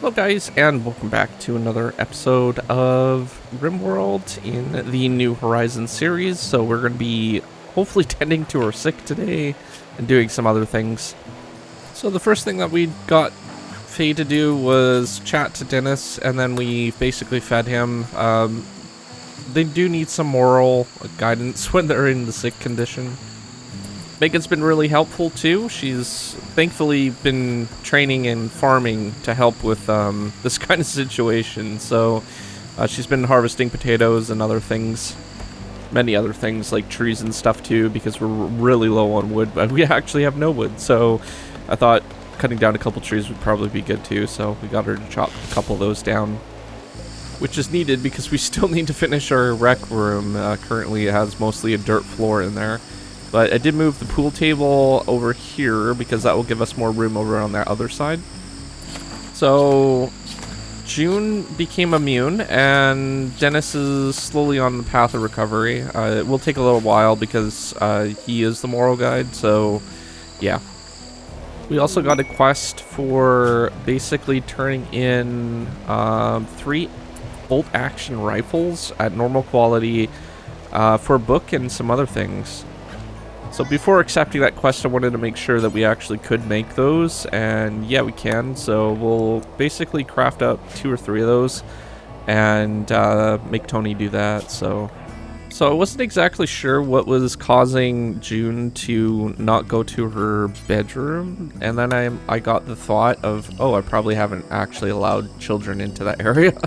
Hello guys, and welcome back to another episode of RimWorld in the New Horizons series. So we're going to be hopefully tending to our sick today and doing some other things. So the first thing that we got Faye to do was chat to Dennis, and then we basically fed him. They do need some moral guidance when they're in the sick condition. Megan's been really helpful too. She's thankfully been training and farming to help with this kind of situation. So she's been harvesting potatoes and other things, many other things like trees and stuff too, because we're really low on wood, but we actually have no wood. So I thought cutting down a couple trees would probably be good too. So we got her to chop a couple of those down, which is needed because we still need to finish our rec room. Currently it has mostly a dirt floor in there. But I did move the pool table over here because that will give us more room over on that other side. So June became immune and Dennis is slowly on the path of recovery. It will take a little while because he is the moral guide, so yeah. We also got a quest for basically turning in 3 bolt action rifles at normal quality for a book and some other things. So before accepting that quest, I wanted to make sure that we actually could make those, and yeah, we can. So we'll basically craft up 2 or 3 of those and make Tony do that. So I wasn't exactly sure what was causing June to not go to her bedroom, and then I got the thought of, oh, I probably haven't actually allowed children into that area.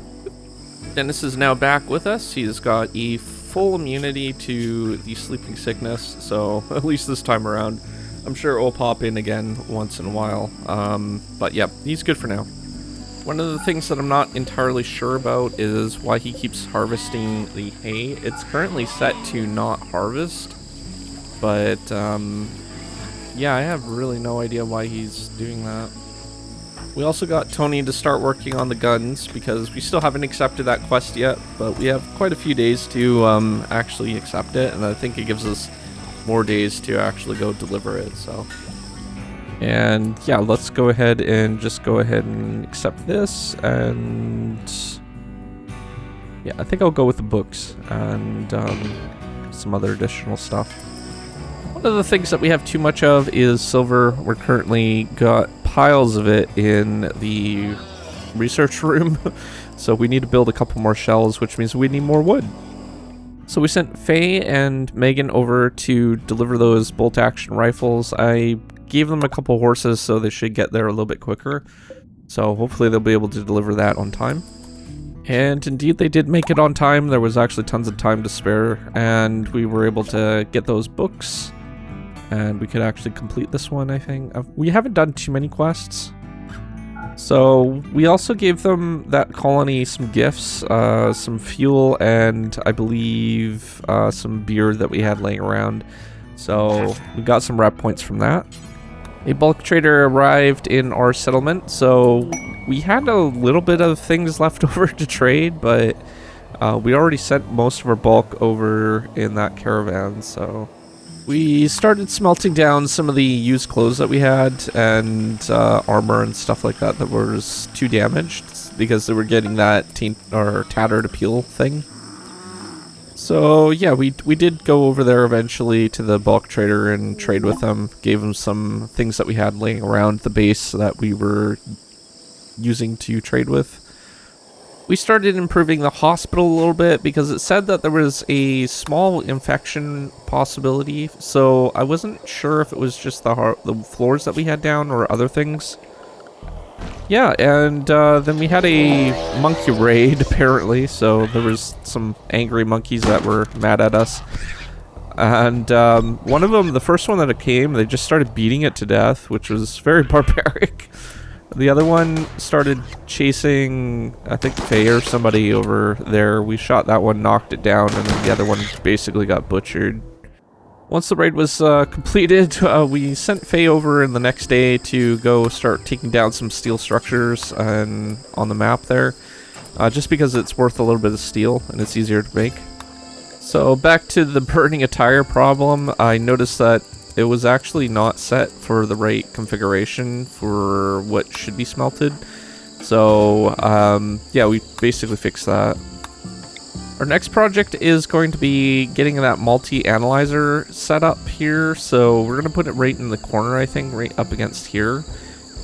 Dennis is now back with us. He's got a full immunity to the sleeping sickness, so at least this time around. I'm sure it will pop in again once in a while, but yeah, he's good for now. One of the things that I'm not entirely sure about is why he keeps harvesting the hay. It's currently set to not harvest, but yeah, I have really no idea why he's doing that. We also got Tony to start working on the guns because we still haven't accepted that quest yet, but we have quite a few days to actually accept it, and I think it gives us more days to actually go deliver it. So, and yeah, let's go ahead and accept this, and yeah, I think I'll go with the books and some other additional stuff. One of the things that we have too much of is silver. We're currently got piles of it in the research room, so we need to build a couple more shells, which means we need more wood. So we sent Faye and Megan over to deliver those bolt action rifles. I gave them a couple horses, so they should get there a little bit quicker. So hopefully they'll be able to deliver that on time. And indeed they did make it on time. There was actually tons of time to spare, and we were able to get those books. And we could actually complete this one, I think. We haven't done too many quests. So we also gave them, that colony, some gifts, some fuel, and I believe some beer that we had laying around. So we got some rep points from that. A bulk trader arrived in our settlement, so we had a little bit of things left over to trade, but we already sent most of our bulk over in that caravan, so... We started smelting down some of the used clothes that we had and armor and stuff like that that was too damaged because they were getting that tattered appeal thing. So yeah, we did go over there eventually to the bulk trader and trade with them. Gave him some things that we had laying around the base that we were using to trade with. We started improving the hospital a little bit because it said that there was a small infection possibility, so I wasn't sure if it was just the floors that we had down or other things. Yeah, and then we had a monkey raid apparently, so there was some angry monkeys that were mad at us. And one of them, the first one that came, they just started beating it to death, which was very barbaric. The other one started chasing, I think, Faye or somebody over there. We shot that one, knocked it down, and then the other one basically got butchered. Once the raid was completed, we sent Faye over in the next day to go start taking down some steel structures on the map there. Just because it's worth a little bit of steel and it's easier to make. So back to the burning a tire problem, I noticed that it was actually not set for the right configuration for what should be smelted. So, yeah, we basically fixed that. Our next project is going to be getting that multi-analyzer set up here. So we're going to put it right in the corner, I think, right up against here.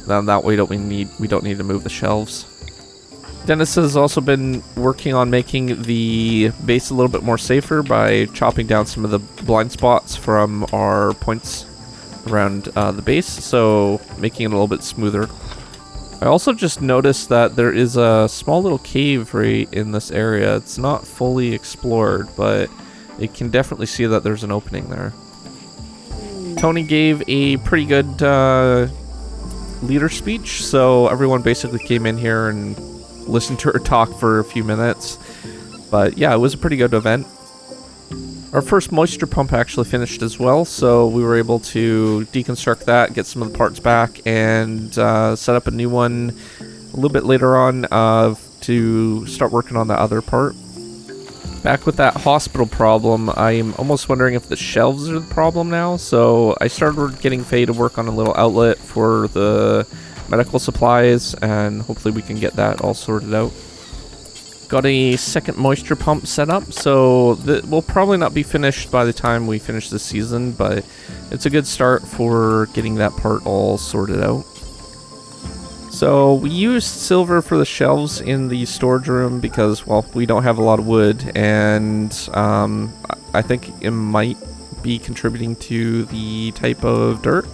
Then that way we don't need to move the shelves. Dennis has also been working on making the base a little bit more safer by chopping down some of the blind spots from our points around the base, so making it a little bit smoother. I also just noticed that there is a small little cave right in this area. It's not fully explored, but you can definitely see that there's an opening there. Tony gave a pretty good leader speech, so everyone basically came in here and listened to her talk for a few minutes. But yeah, it was a pretty good event. Our first moisture pump actually finished as well, so we were able to deconstruct that, get some of the parts back, and set up a new one a little bit later on to start working on the other part. Back with that hospital problem, I'm almost wondering if the shelves are the problem now, so I started getting Faye to work on a little outlet for the medical supplies, and hopefully we can get that all sorted out. Got a second moisture pump set up, so we'll probably not be finished by the time we finish this season, but it's a good start for getting that part all sorted out. So we used silver for the shelves in the storage room because, well, we don't have a lot of wood, and I think it might be contributing to the type of dirt.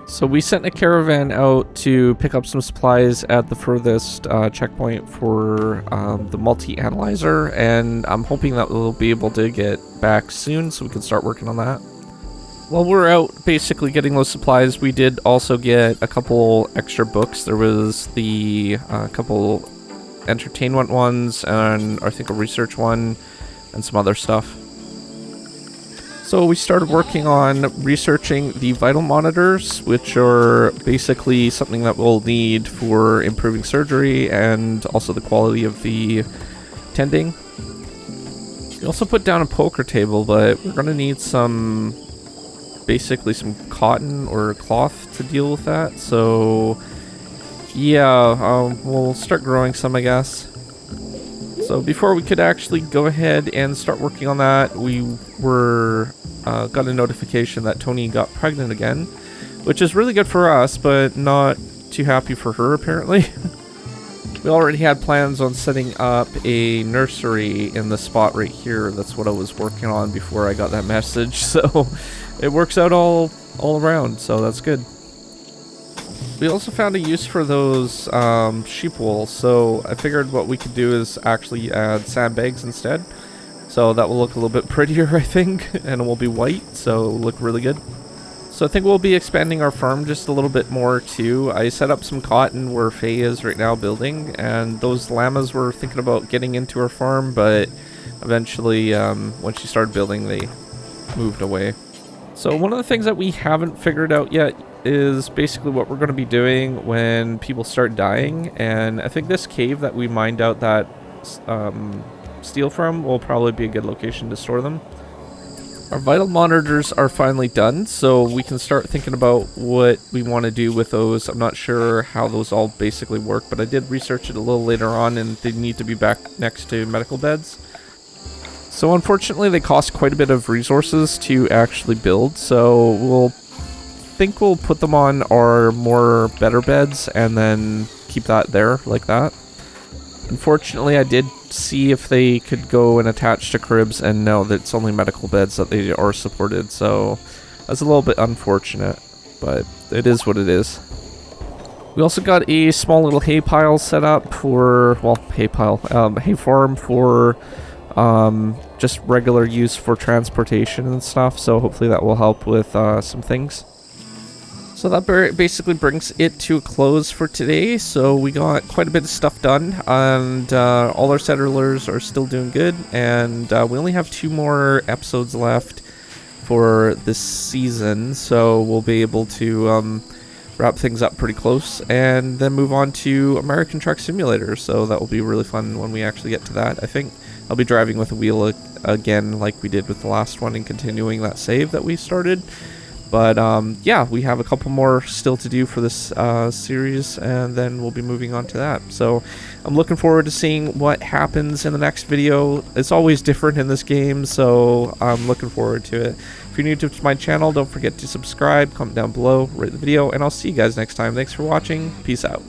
So we sent a caravan out to pick up some supplies at the furthest checkpoint for the multi-analyzer, and I'm hoping that we'll be able to get back soon so we can start working on that. While we're out basically getting those supplies, we did also get a couple extra books. There was the couple entertainment ones, and I think a research one, and some other stuff. So we started working on researching the vital monitors, which are basically something that we'll need for improving surgery and also the quality of the tending. We also put down a poker table, but we're going to need basically some cotton or cloth to deal with that. So yeah, we'll start growing some, I guess. So before we could actually go ahead and start working on that, we got a notification that Tony got pregnant again, which is really good for us, but not too happy for her, apparently. We already had plans on setting up a nursery in the spot right here. That's what I was working on before I got that message, so it works out all around, so that's good. We also found a use for those sheep wool, so I figured what we could do is actually add sandbags instead. So that will look a little bit prettier, I think, and it will be white, so it'll look really good. So I think we'll be expanding our farm just a little bit more too. I set up some cotton where Faye is right now building, and those llamas were thinking about getting into her farm, but eventually when she started building they moved away. So one of the things that we haven't figured out yet is basically what we're going to be doing when people start dying, and I think this cave that we mined out that steel from will probably be a good location to store them. Our vital monitors are finally done, so we can start thinking about what we want to do with those. I'm not sure how those all basically work, but I did research it a little later on, and they need to be back next to medical beds. So unfortunately they cost quite a bit of resources to actually build, so we'll put them on our more better beds and then keep that there like that. Unfortunately, I did see if they could go and attach to cribs, and no, it's only medical beds that they are supported, so that's a little bit unfortunate, but it is what it is. We also got a small little hay pile set up for, well, hay farm for just regular use for transportation and stuff, so hopefully that will help with some things. So that basically brings it to a close for today. So we got quite a bit of stuff done, and all our settlers are still doing good, and we only have 2 more episodes left for this season, so we'll be able to wrap things up pretty close and then move on to American Truck Simulator. So that will be really fun when we actually get to that. I think I'll be driving with a wheel again like we did with the last one and continuing that save that we started. But yeah, we have a couple more still to do for this series, and then we'll be moving on to that. So I'm looking forward to seeing what happens in the next video. It's always different in this game, so I'm looking forward to it. If you're new to my channel, don't forget to subscribe, comment down below, rate the video, and I'll see you guys next time. Thanks for watching. Peace out.